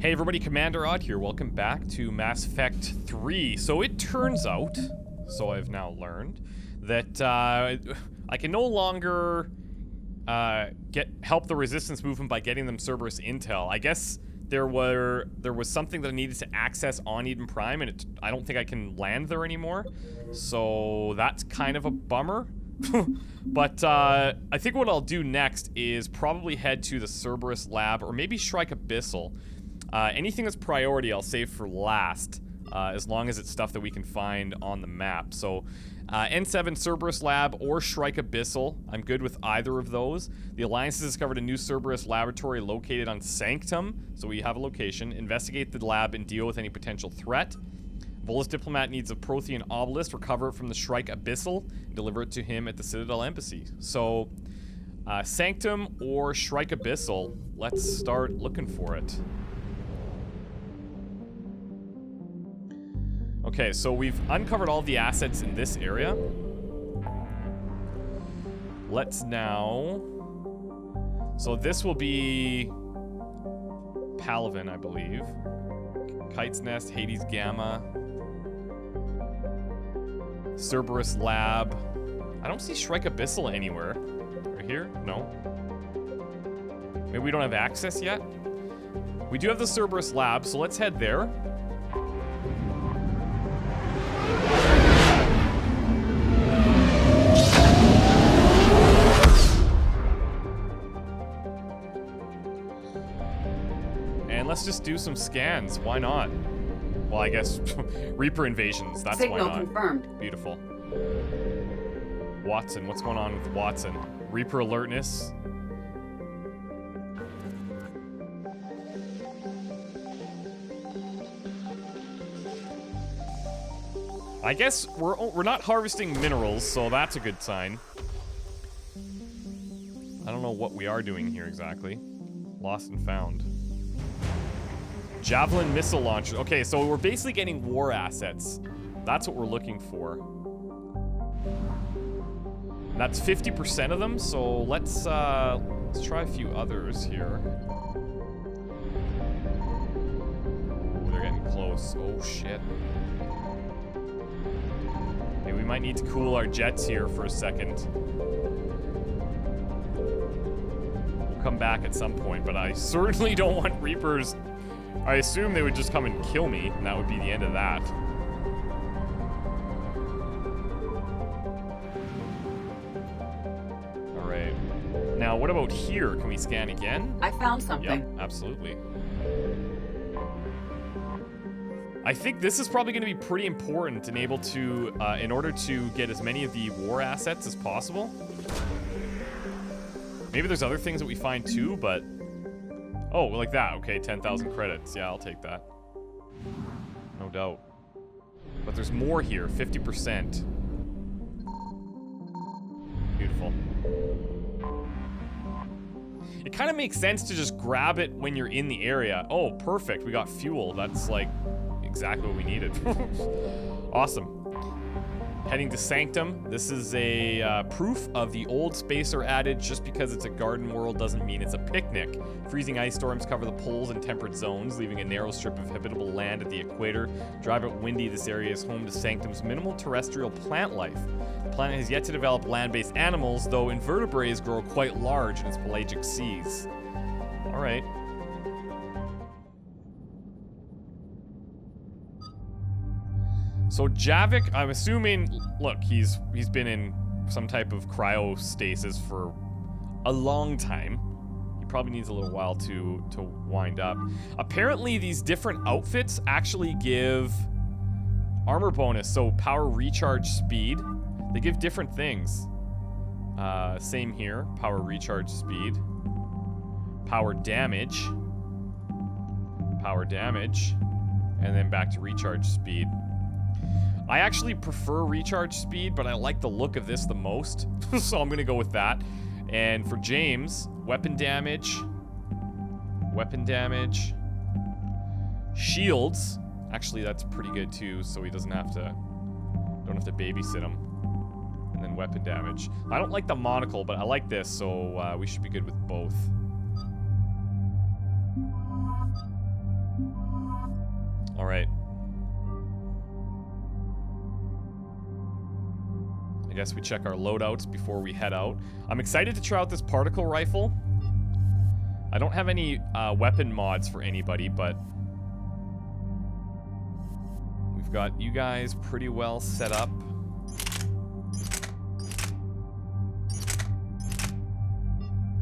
Hey everybody, ChristopherOdd here. Welcome back to Mass Effect 3. So it turns out, so I've now learned, that I can no longer help the Resistance movement by getting them Cerberus intel. I guess there was something that I needed to access on Eden Prime, and I don't think I can land there anymore. So that's kind of a bummer. But I think what I'll do next is probably head to the Cerberus lab, or maybe Shrike Abyssal. Anything that's priority I'll save for last, as long as it's stuff that we can find on the map. So, N7 Cerberus Lab or Shrike Abyssal, I'm good with either of those. The Alliance has discovered a new Cerberus laboratory located on Sanctum, so we have a location. Investigate the lab and deal with any potential threat. Volus Diplomat needs a Prothean obelisk, recover it from the Shrike Abyssal, and deliver it to him at the Citadel Embassy. So, Sanctum or Shrike Abyssal, let's start looking for it. Okay, so we've uncovered all the assets in this area. Let's now... So this will be... Palaven, I believe. Kite's Nest, Hades Gamma. Cerberus Lab. I don't see Shrike Abyssal anywhere. Right here? No. Maybe we don't have access yet? We do have the Cerberus Lab, so let's head there. Let's just do some scans. Why not? Well, I guess Reaper invasions. That's Signal why not. Confirmed. Beautiful. Watson, what's going on with Watson? Reaper alertness. I guess we're not harvesting minerals, so that's a good sign. I don't know what we are doing here exactly. Lost and found. Javelin missile launcher. Okay, so we're basically getting war assets. That's what we're looking for. That's 50% of them, so let's try a few others here. Ooh, they're getting close. Oh shit. Okay, we might need to cool our jets here for a second. We'll come back at some point, but I certainly don't want Reapers. I assume they would just come and kill me, and that would be the end of that. Alright. Now, what about here? Can we scan again? I found something. Yep, absolutely. I think this is probably going to be pretty important and able to, in order to get as many of the war assets as possible. Maybe there's other things that we find too, but... Oh, like that. Okay, 10,000 credits. Yeah, I'll take that. No doubt. But there's more here. 50%. Beautiful. It kind of makes sense to just grab it when you're in the area. Oh, perfect. We got fuel. That's, like, exactly what we needed. Awesome. Heading to Sanctum. This is a proof of the old spacer adage, just because it's a garden world doesn't mean it's a picnic. Freezing ice storms cover the poles and temperate zones, leaving a narrow strip of habitable land at the equator. Dry but windy, this area is home to Sanctum's minimal terrestrial plant life. The planet has yet to develop land-based animals, though invertebrates grow quite large in its pelagic seas. Alright. So Javik, I'm assuming, look, he's been in some type of cryostasis for a long time. He probably needs a little while to wind up. Apparently these different outfits actually give armor bonus, so power recharge speed. They give different things. Same here, power recharge speed. Power damage, and then back to recharge speed. I actually prefer recharge speed, but I like the look of this the most, so I'm gonna go with that. And for James, weapon damage, shields. Actually, that's pretty good too, so he don't have to babysit him. And then weapon damage. I don't like the monocle, but I like this, so we should be good with both. Alright. I guess we check our loadouts before we head out. I'm excited to try out this particle rifle. I don't have any weapon mods for anybody, but we've got you guys pretty well set up.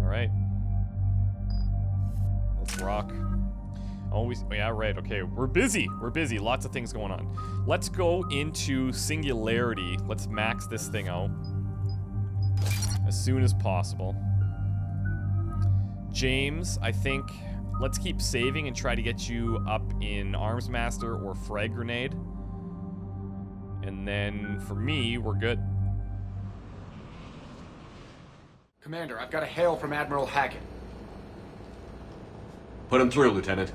Alright. Let's rock. Always, yeah, right, okay. We're busy. We're busy. Lots of things going on. Let's go into Singularity. Let's max this thing out as soon as possible. James, I think let's keep saving and try to get you up in Arms Master or Frag Grenade. And then for me, we're good. Commander, I've got a hail from Admiral Hackett. Put him through, Lieutenant.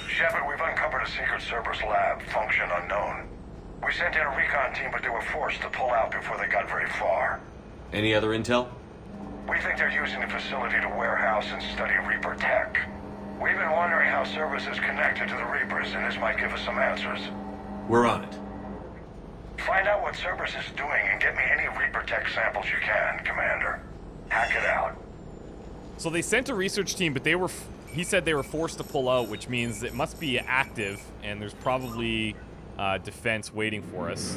Shepard, we've uncovered a secret Cerberus lab, function unknown. We sent in a recon team, but they were forced to pull out before they got very far. Any other intel? We think they're using the facility to warehouse and study Reaper tech. We've been wondering how Cerberus is connected to the Reapers, and this might give us some answers. We're on it. Find out what Cerberus is doing and get me any Reaper tech samples you can, Commander. Hack it out. So they sent a research team, but they were... He said they were forced to pull out, which means it must be active, and there's probably defense waiting for us.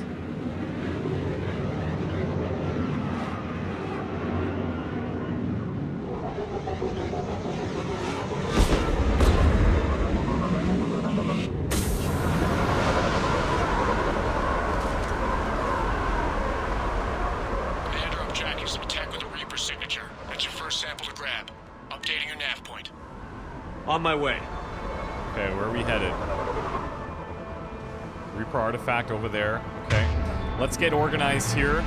Commander, I'm tracking some tech with a Reaper signature. That's your first sample to grab. Updating your nav point. On my way. Okay, where are we headed? Reaper artifact over there. Okay. Let's get organized here.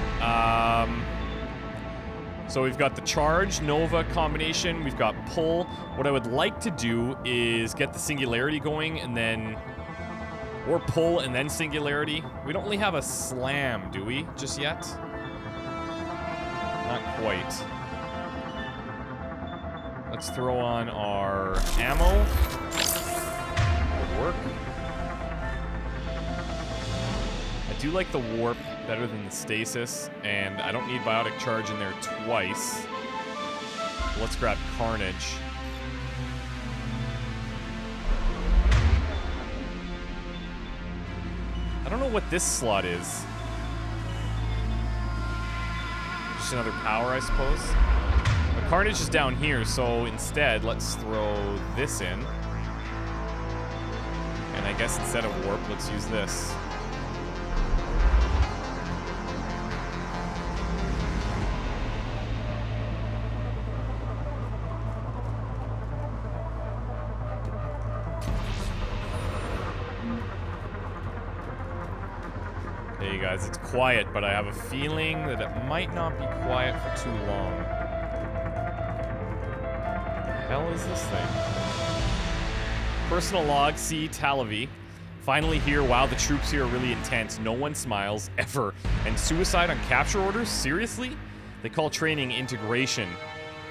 So we've got the charge, Nova combination. We've got pull. What I would like to do is get the singularity going and then... Or pull and then singularity. We don't really have a slam, do we? Just yet? Not quite. Let's throw on our ammo. Good work. I do like the warp better than the stasis, and I don't need biotic charge in there twice. Let's grab carnage. I don't know what this slot is. Just another power, I suppose. The carnage is down here, so instead, let's throw this in. And I guess instead of warp, let's use this. Hey guys, it's quiet, but I have a feeling that it might not be quiet for too long. What the hell is this thing? Personal log, C. Talavi. Finally here, wow, the troops here are really intense. No one smiles, ever. And suicide on capture orders? Seriously? They call training integration.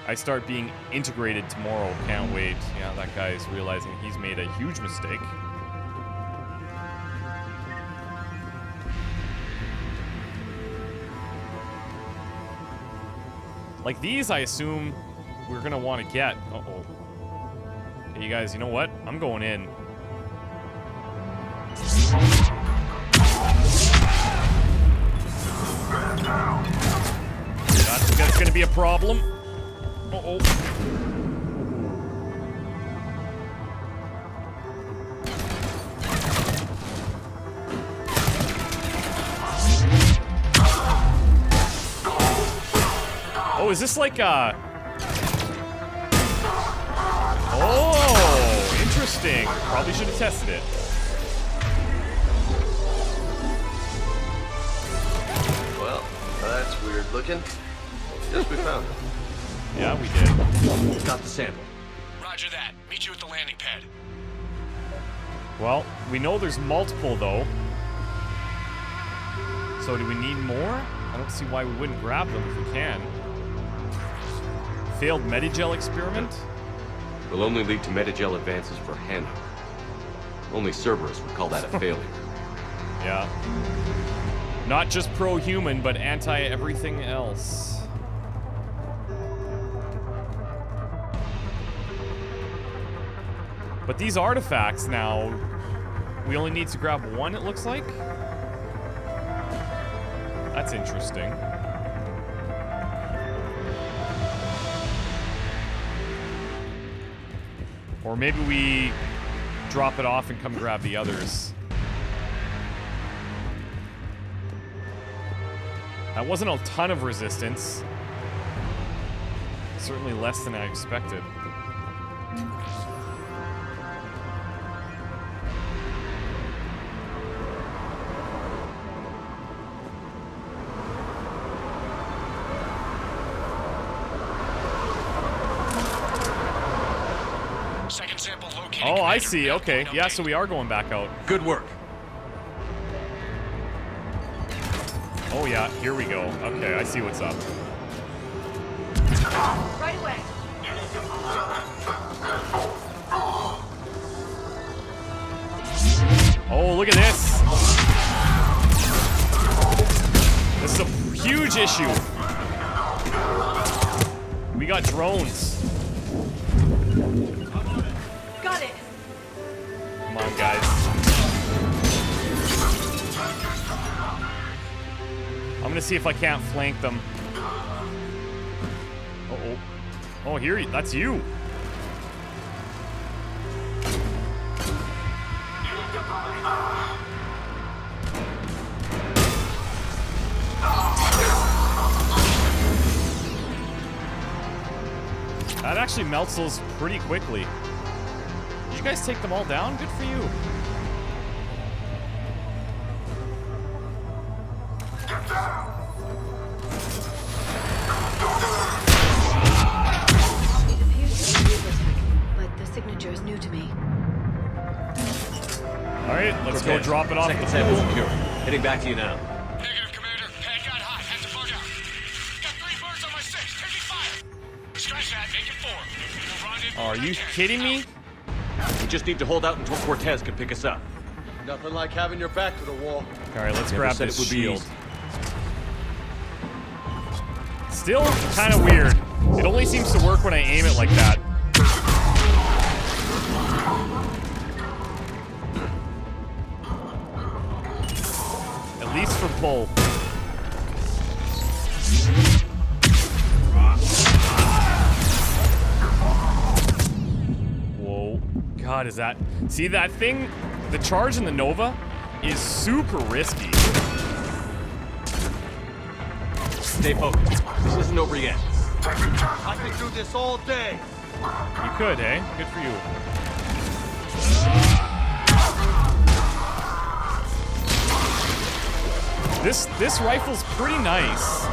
I start being integrated tomorrow. Can't wait. Yeah, that guy is realizing he's made a huge mistake. Like these, I assume we're gonna want to get. Uh-oh. Hey, you guys, you know what? I'm going in. That's gonna be a problem. Uh-oh. Oh, is this like a... Oh, interesting. Probably should have tested it. Well, that's weird looking. Yes, we found it. Yeah, we did. Got the sample. Roger that. Meet you at the landing pad. Well, we know there's multiple, though. So do we need more? I don't see why we wouldn't grab them if we can. Failed Medigel experiment? Will only lead to Medigel advances for Hanover. Only Cerberus would call that a failure. Yeah. Not just pro-human, but anti-everything else. But these artifacts now, we only need to grab one, it looks like? That's interesting. Or maybe we drop it off and come grab the others. That wasn't a ton of resistance. Certainly less than I expected. Second sample located. Oh, I Commander. see. Okay. Update. Yeah, so we are going back out. Good work. Oh, yeah. Here we go. Okay, I see what's up. Right away. Oh, look at this. This is a huge issue. We got drones. Got it. Come on, guys. I'm gonna see if I can't flank them. Uh-oh. Oh, here, that's you. That actually melts those pretty quickly. Did you guys take them all down? Good for you. It appears to be a reaper tech, but the signature is new to me. All right, let's go drop it off Second the sample pool. secure. Heading back to you now. Negative, Commander. Pad got hot. Had to bug out. Got 3 birds on my 6. Taking fire. Scratch that. Make it 4. We'll run in Oh, are you kidding me? We just need to hold out until Cortez can pick us up. Nothing like having your back to the wall. All right, let's Never grab said this it would be shield. easy. Still kind of weird. It only seems to work when I aim it like that. At least for both. Whoa. God, is that... See, that thing, the charge in the Nova is super risky. Stay focused. This isn't over yet. I can do this all day. You could, eh? Good for you. This rifle's pretty nice.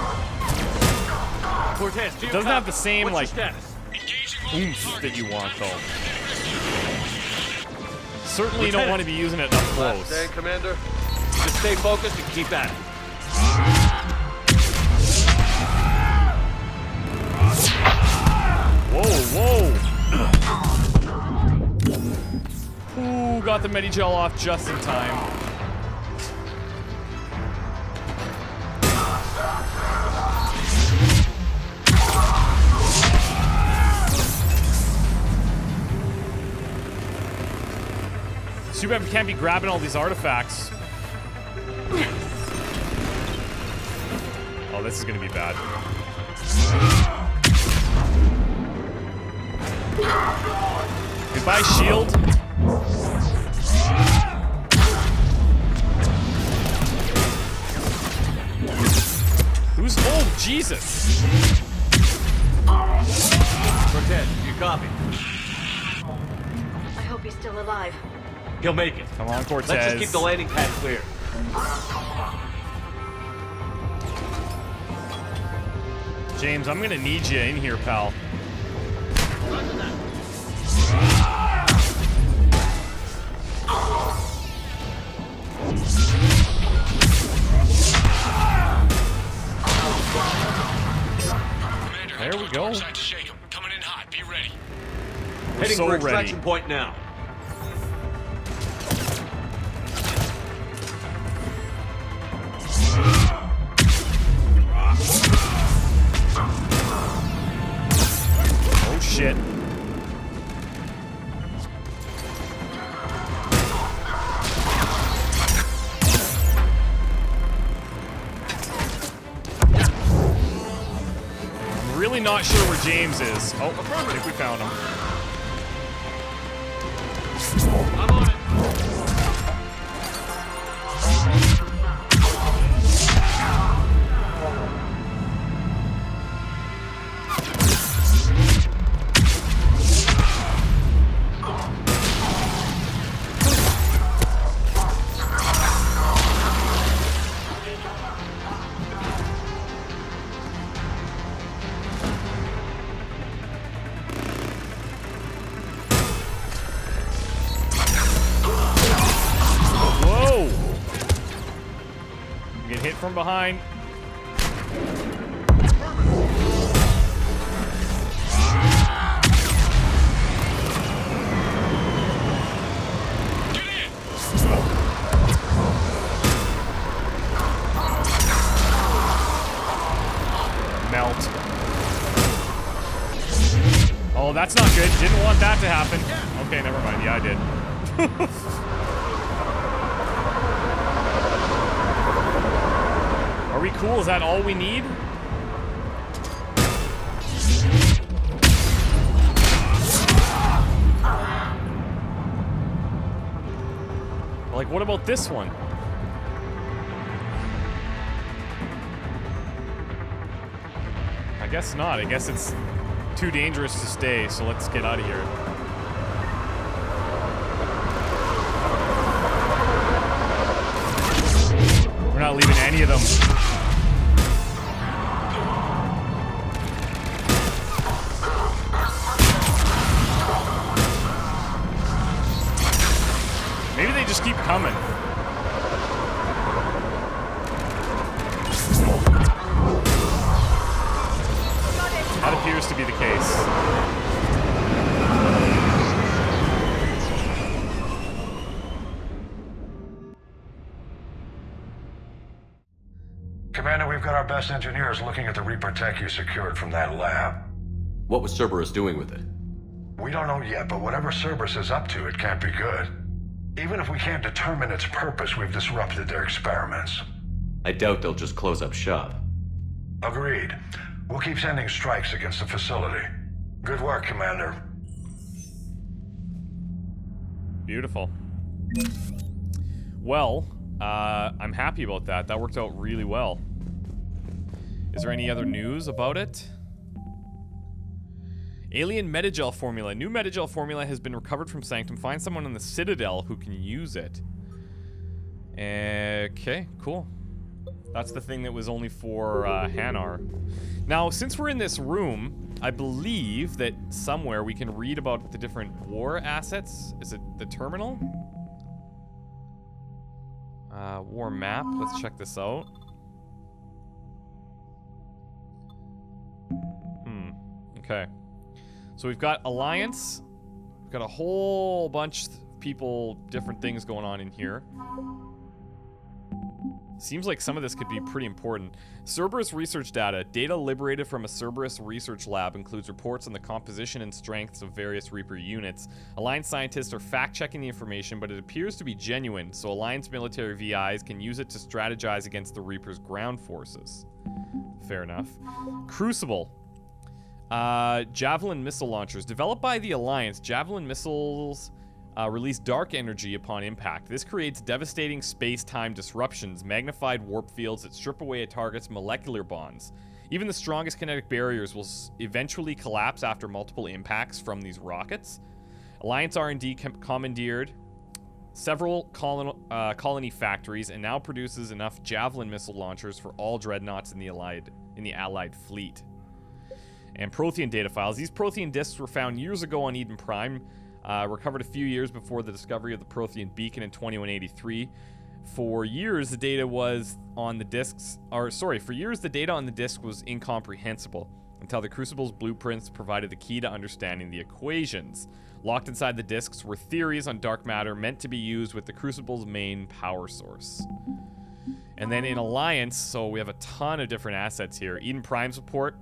Cortez, do you Doesn't have the copy? same, What's like, your status? Engaging oomph that you want, though. Certainly you don't Lieutenant. want to be using it up Last close. day, Commander. Just stay focused and keep at it. Whoa, whoa! Ooh, got the Medigel off just in time. Too bad we can't be grabbing all these artifacts. Oh, this is gonna be bad. Goodbye, shield. Who's... Oh, Jesus! Cortez, do you copy? I hope he's still alive. He'll make it. Come on, Cortez. Let's just keep the landing pad clear. James, I'm gonna need you in here, pal. Commander, There we go. Side to shake 'em. Coming in hot. Be ready. We're Heading so for ready. extraction point now. really not sure where James is. Oh, I think we found him. I'm on it. From behind. Melt. Oh, that's not good. Didn't want that to happen. Okay, never mind. Yeah, I did. Are we cool? Is that all we need? Like, what about this one? I guess not. I guess it's too dangerous to stay, so let's get out of here. We're not leaving any of them. Maybe they just keep coming. That appears to be the case. Commander, we've got our best engineers looking at the Reaper tech you secured from that lab. What was Cerberus doing with it? We don't know yet, but whatever Cerberus is up to, it can't be good. Even if we can't determine its purpose, we've disrupted their experiments. I doubt they'll just close up shop. Agreed. We'll keep sending strikes against the facility. Good work, Commander. Beautiful. Well, I'm happy about that. That worked out really well. Is there any other news about it? Alien Metagel formula. New Metagel formula has been recovered from Sanctum. Find someone in the Citadel who can use it. Okay, cool. That's the thing that was only for Hanar. Now, since we're in this room, I believe that somewhere we can read about the different war assets. Is it the terminal? War map. Let's check this out. Okay. So we've got Alliance. We've got a whole bunch of people, different things going on in here. Seems like some of this could be pretty important. Cerberus research data. Data liberated from a Cerberus research lab includes reports on the composition and strengths of various Reaper units. Alliance scientists are fact-checking the information, but it appears to be genuine, so Alliance military VIs can use it to strategize against the Reaper's ground forces. Fair enough. Crucible. Javelin missile launchers. Developed by the Alliance, Javelin missiles release dark energy upon impact. This creates devastating space-time disruptions, magnified warp fields that strip away a target's molecular bonds. Even the strongest kinetic barriers will eventually collapse after multiple impacts from these rockets. Alliance R&D commandeered several colony factories and now produces enough Javelin missile launchers for all dreadnoughts in the Allied fleet. And Prothean data files. These Prothean discs were found years ago on Eden Prime, recovered a few years before the discovery of the Prothean beacon in 2183. For years, the data on the disc was incomprehensible until the Crucible's blueprints provided the key to understanding the equations. Locked inside the discs were theories on dark matter meant to be used with the Crucible's main power source. And then in Alliance, so we have a ton of different assets here. Eden Prime support.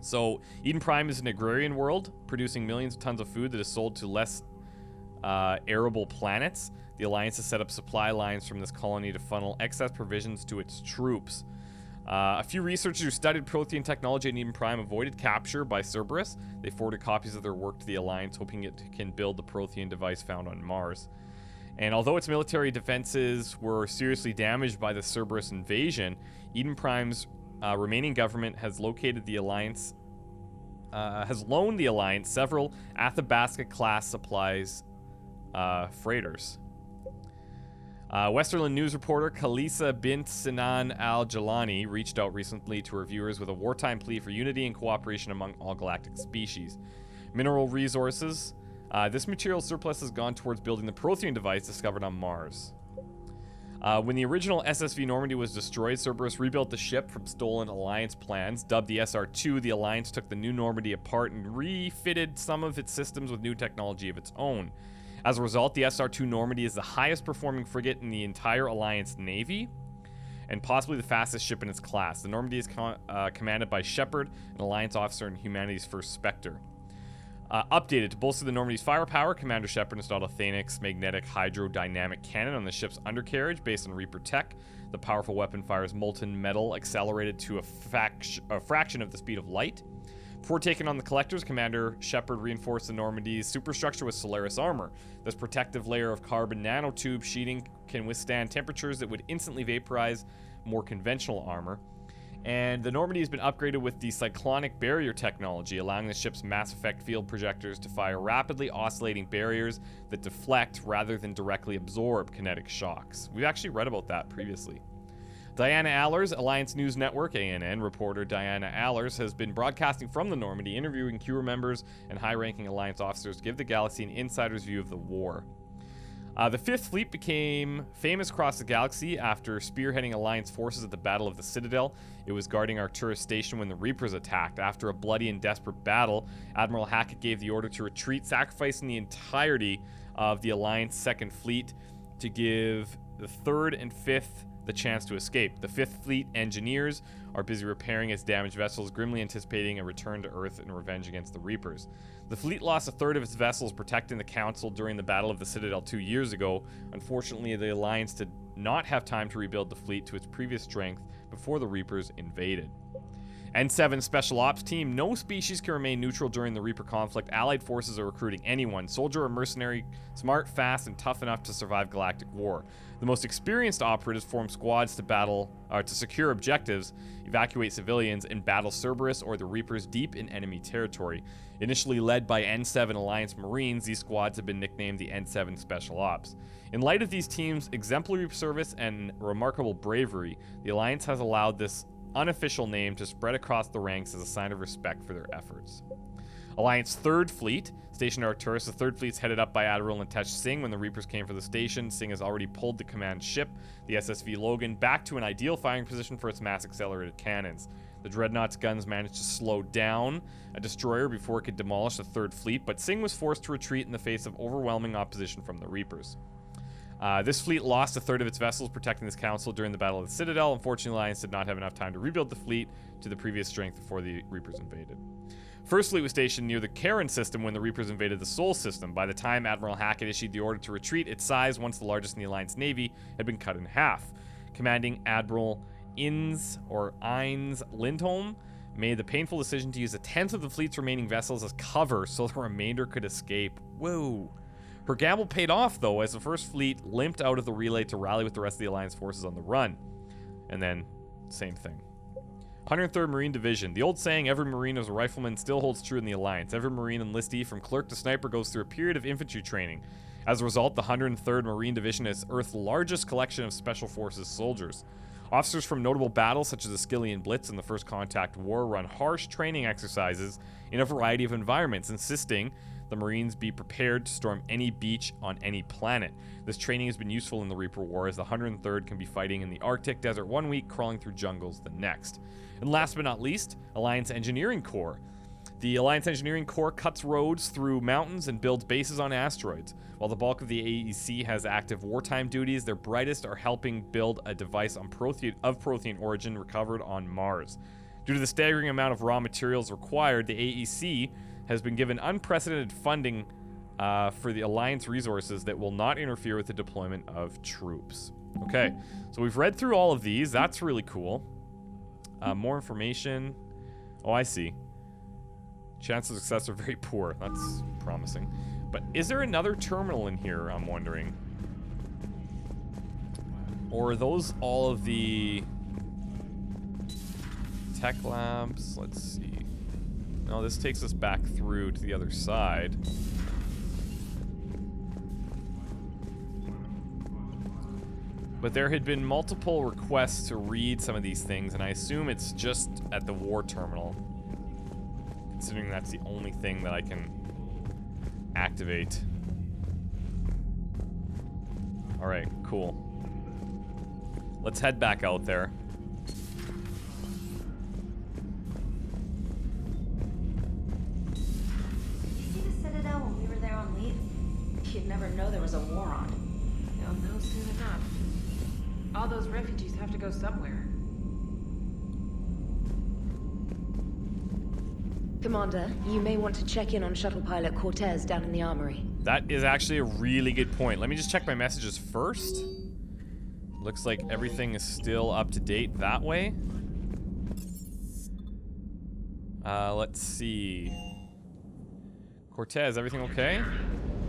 So, Eden Prime is an agrarian world, producing millions of tons of food that is sold to less arable planets. The Alliance has set up supply lines from this colony to funnel excess provisions to its troops. A few researchers who studied Prothean technology at Eden Prime avoided capture by Cerberus. They forwarded copies of their work to the Alliance, hoping it can build the Prothean device found on Mars. And although its military defenses were seriously damaged by the Cerberus invasion, Eden Prime's remaining government has located the Alliance, has loaned the Alliance several Athabasca-class supplies freighters. Westerland news reporter Khalisa bint Sinan al-Jalani reached out recently to her viewers with a wartime plea for unity and cooperation among all galactic species. Mineral resources. This material surplus has gone towards building the Prothean device discovered on Mars. When the original SSV Normandy was destroyed, Cerberus rebuilt the ship from stolen Alliance plans. Dubbed the SR-2, the Alliance took the new Normandy apart and refitted some of its systems with new technology of its own. As a result, the SR-2 Normandy is the highest performing frigate in the entire Alliance Navy, and possibly the fastest ship in its class. The Normandy is commanded by Shepard, an Alliance officer and humanity's first Spectre. Updated to bolster the Normandy's firepower, Commander Shepard installed a Thanix magnetic hydrodynamic cannon on the ship's undercarriage based on Reaper tech. The powerful weapon fires molten metal accelerated to a fraction of the speed of light. Before taking on the Collectors, Commander Shepard reinforced the Normandy's superstructure with Solaris armor. This protective layer of carbon nanotube sheeting can withstand temperatures that would instantly vaporize more conventional armor. And the Normandy has been upgraded with the cyclonic barrier technology, allowing the ship's Mass Effect field projectors to fire rapidly oscillating barriers that deflect rather than directly absorb kinetic shocks. We've actually read about that previously. Diana Allers, Alliance News Network, ANN reporter Diana Allers, has been broadcasting from the Normandy, interviewing crew members and high-ranking Alliance officers to give the galaxy an insider's view of the war. The Fifth Fleet became famous across the galaxy after spearheading Alliance forces at the Battle of the Citadel. It was guarding Arcturus Station when the Reapers attacked. After a bloody and desperate battle, Admiral Hackett gave the order to retreat, sacrificing the entirety of the Alliance Second Fleet to give the Third and Fifth the chance to escape. The Fifth Fleet engineers are busy repairing its damaged vessels, grimly anticipating a return to Earth in revenge against the Reapers. The fleet lost a third of its vessels protecting the Council during the Battle of the Citadel 2 years ago. Unfortunately, the Alliance did not have time to rebuild the fleet to its previous strength before the Reapers invaded. N7 Special Ops Team. No species can remain neutral during the Reaper conflict. Allied forces are recruiting anyone, soldier or mercenary, smart, fast, and tough enough to survive galactic war. The most experienced operatives form squads to secure objectives, evacuate civilians, and battle Cerberus or the Reapers deep in enemy territory. Initially led by N7 Alliance Marines, these squads have been nicknamed the N7 Special Ops. In light of these teams' exemplary service and remarkable bravery, the Alliance has allowed this unofficial name to spread across the ranks as a sign of respect for their efforts. Alliance Third Fleet, stationed at Arcturus. The Third Fleet's headed up by Admiral Nitesh Singh. When the Reapers came for the station, Singh has already pulled the command ship, the SSV Logan, back to an ideal firing position for its mass-accelerated cannons. The Dreadnought's guns managed to slow down a destroyer before it could demolish the Third Fleet, but Singh was forced to retreat in the face of overwhelming opposition from the Reapers. This fleet lost a third of its vessels protecting this council during the Battle of the Citadel. Unfortunately, the Alliance did not have enough time to rebuild the fleet to the previous strength before the Reapers invaded. First Fleet was stationed near the Charon system when the Reapers invaded the Sol system. By the time Admiral Hackett issued the order to retreat, its size, once the largest in the Alliance Navy, had been cut in half. Commanding Admiral Ines Lindholm made the painful decision to use a tenth of the fleet's remaining vessels as cover so the remainder could escape. Whoa. Her gamble paid off, though, as the First Fleet limped out of the relay to rally with the rest of the Alliance forces on the run. And then, same thing. 103rd Marine Division. The old saying, every Marine is a rifleman, still holds true in the Alliance. Every Marine enlistee, from clerk to sniper, goes through a period of infantry training. As a result, the 103rd Marine Division is Earth's largest collection of Special Forces soldiers. Officers from notable battles, such as the Skillian Blitz and the First Contact War, run harsh training exercises in a variety of environments, insisting the Marines be prepared to storm any beach on any planet. This training has been useful in the Reaper War, as the 103rd can be fighting in the Arctic desert one week, crawling through jungles the next. And last but not least, Alliance Engineering Corps. The Alliance Engineering Corps cuts roads through mountains and builds bases on asteroids. While the bulk of the AEC has active wartime duties, their brightest are helping build a device of Prothean origin recovered on Mars. Due to the staggering amount of raw materials required, the AEC has been given unprecedented funding for the Alliance resources that will not interfere with the deployment of troops. Okay, so we've read through all of these. That's really cool. More information. Oh, I see. Chances of success are very poor. That's promising. But is there another terminal in here, I'm wondering? Or are those all of the tech labs? Let's see. No, this takes us back through to the other side. But there had been multiple requests to read some of these things, and I assume it's just at the war terminal. Considering that's the only thing that I can activate. Alright, cool. Let's head back out there. Did you see the Citadel when we were there on leave? You'd never know there was a war on. You'll know soon enough. All those refugees have to go somewhere. Commander, you may want to check in on shuttle pilot Cortez down in the armory. That is actually a really good point. Let me just check my messages first. Looks like everything is still up to date that way. Let's see. Cortez, everything okay?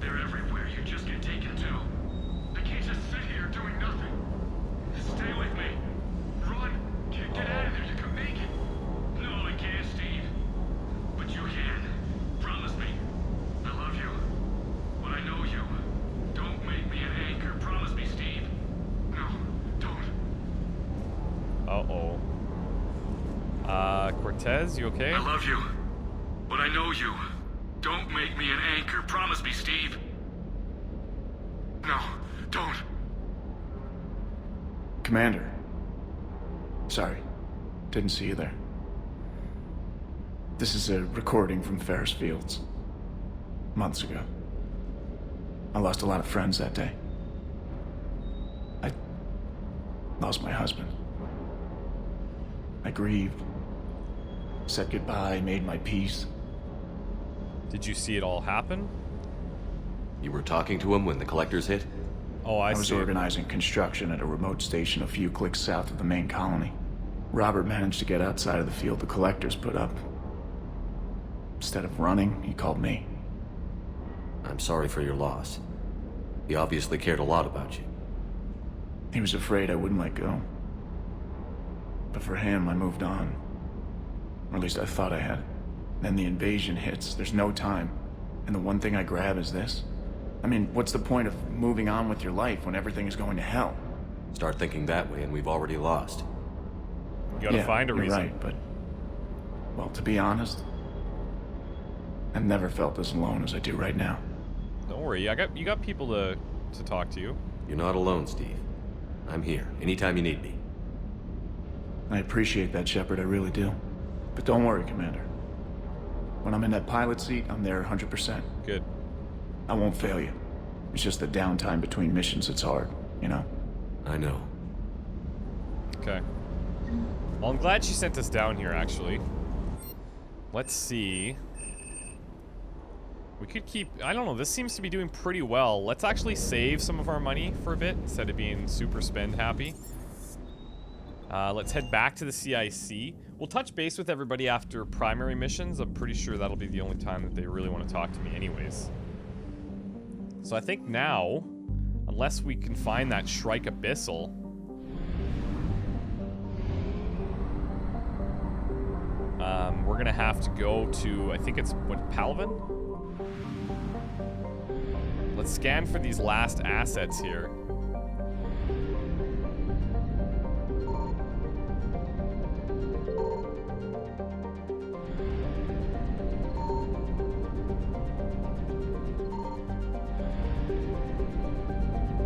They're everywhere. You just get taken too. I can't just sit here doing nothing. Stay with me. Run. Get out of there. You can make it. No, I can't, Steve. But you can. Promise me. I love you. But I know you. Don't make me an anchor. Promise me, Steve. No, don't. Uh-oh. Cortez, you okay? I love you. But I know you. Don't make me an anchor. Promise me, Steve. No, don't. Commander. Sorry. Didn't see you there. This is a recording from Ferris Fields. Months ago. I lost a lot of friends that day. I lost my husband. I grieved. Said goodbye, made my peace. Did you see it all happen? You were talking to him when the collectors hit? Oh, I I was see. organizing construction at a remote station a few clicks south of the main colony. Robert managed to get outside of the field the collectors put up. Instead of running, he called me. I'm sorry for your loss. He obviously cared a lot about you. He was afraid I wouldn't let go. But for him, I moved on. Or at least I thought I had. Then the invasion hits, there's no time. And the one thing I grab is this. I mean, what's the point of moving on with your life when everything is going to hell? Start thinking that way and we've already lost. You gotta find a you're reason. right, but... Well, to be honest, I've never felt as alone as I do right now. Don't worry, you got people to talk to you. You're not alone, Steve. I'm here, anytime you need me. I appreciate that, Shepard, I really do. But don't worry, Commander. When I'm in that pilot seat, I'm there 100%. Good. I won't fail you. It's just the downtime between missions that's hard, you know? I know. Okay. Well, I'm glad she sent us down here, actually. Let's see. We could keep... I don't know, this seems to be doing pretty well. Let's actually save some of our money for a bit, instead of being super spend happy. Let's head back to the CIC. We'll touch base with everybody after primary missions. I'm pretty sure that'll be the only time that they really want to talk to me anyways. So I think now, unless we can find that Shrike Abyssal... we're gonna have to go to, I think it's, what, Palvin? Let's scan for these last assets here.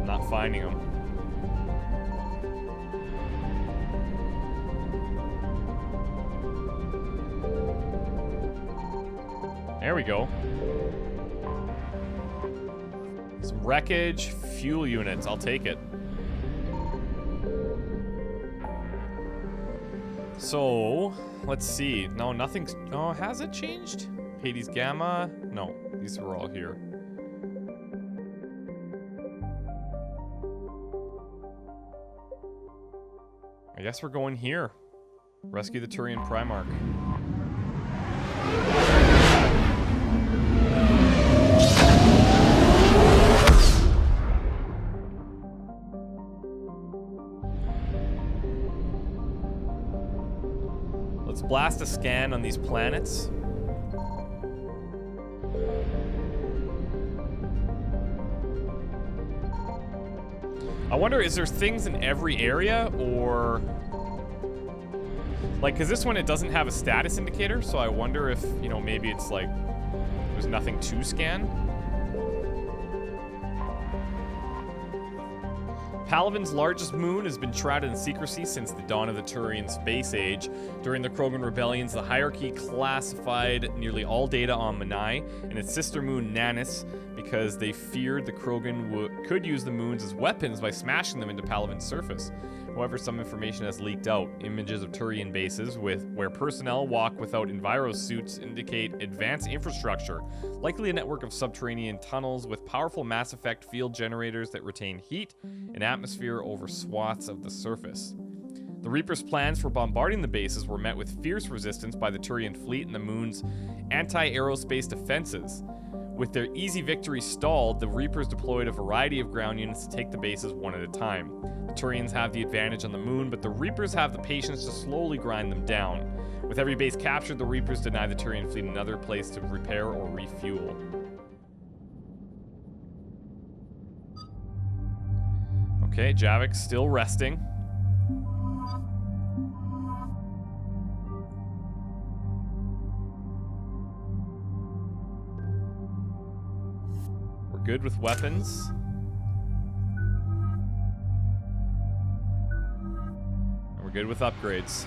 Not finding them. There we go. Some wreckage, fuel units. I'll take it. So, let's see. No, nothing's... Oh, has it changed? Hades Gamma? No, these are all here. I guess we're going here. Rescue the Turian Primarch. Let's blast a scan on these planets. I wonder, is there things in every area, or... Like, because this one, it doesn't have a status indicator, so I wonder if, you know, maybe it's like, there's nothing to scan. Palaven's largest moon has been shrouded in secrecy since the dawn of the Turian space age. During the Krogan rebellions, the hierarchy classified nearly all data on Manai and its sister moon Nanis because they feared the Krogan could use the moons as weapons by smashing them into Palaven's surface. However, some information has leaked out. Images of Turian bases where personnel walk without enviro suits indicate advanced infrastructure, likely a network of subterranean tunnels with powerful Mass Effect field generators that retain heat and atmosphere over swaths of the surface. The Reapers' plans for bombarding the bases were met with fierce resistance by the Turian fleet and the moon's anti-aerospace defenses. With their easy victory stalled, the Reapers deployed a variety of ground units to take the bases one at a time. The Turians have the advantage on the moon, but the Reapers have the patience to slowly grind them down. With every base captured, the Reapers deny the Turian fleet another place to repair or refuel. Okay, Javik's still resting. We're good with weapons. And we're good with upgrades.